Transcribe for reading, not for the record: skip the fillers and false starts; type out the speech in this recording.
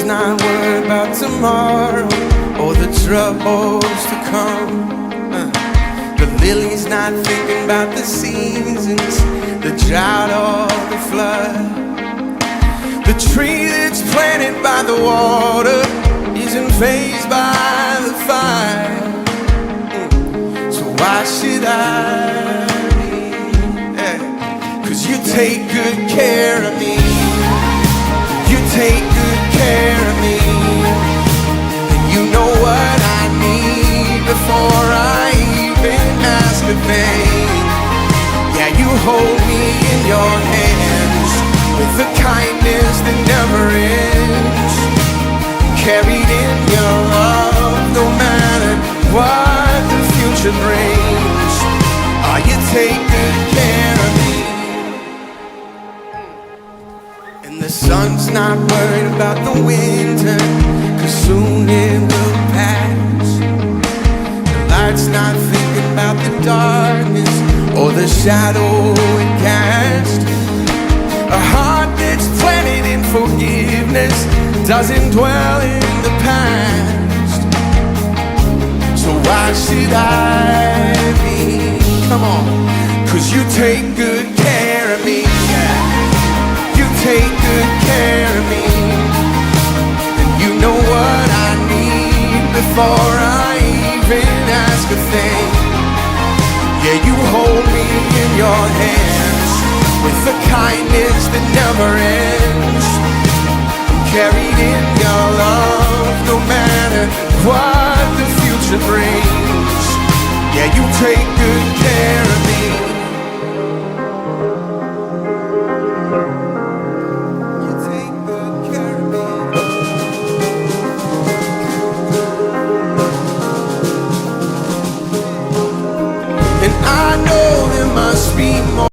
sun's not worried about tomorrow or the troubles to come. The lily's not thinking about the seasons, the drought or the flood. The tree that's planted by the water isn't fazed by the fire. So why should I be? Yeah. 'Cause you take good care of me. You take good care of me. And you know what I need before I even ask a thing. Yeah, you hold me in your hands with a kindness that never ends. Carried in your love, no matter what the future brings. Oh, you take good care of me. And the sun's not worried about the winter, 'cause soon it will pass. The light's not thinking about the darkness or the shadow it casts. A heart that's planted in forgiveness doesn't dwell in the past. So why should I be? Come on. 'Cause you take good care of me. Yeah. You take good care of me. And you know what I need before I even ask a thing. Yeah, you hold me in your hands with a kindness that never ends. I'm carried in your love, no matter what the future brings. Yeah, you take good care of me.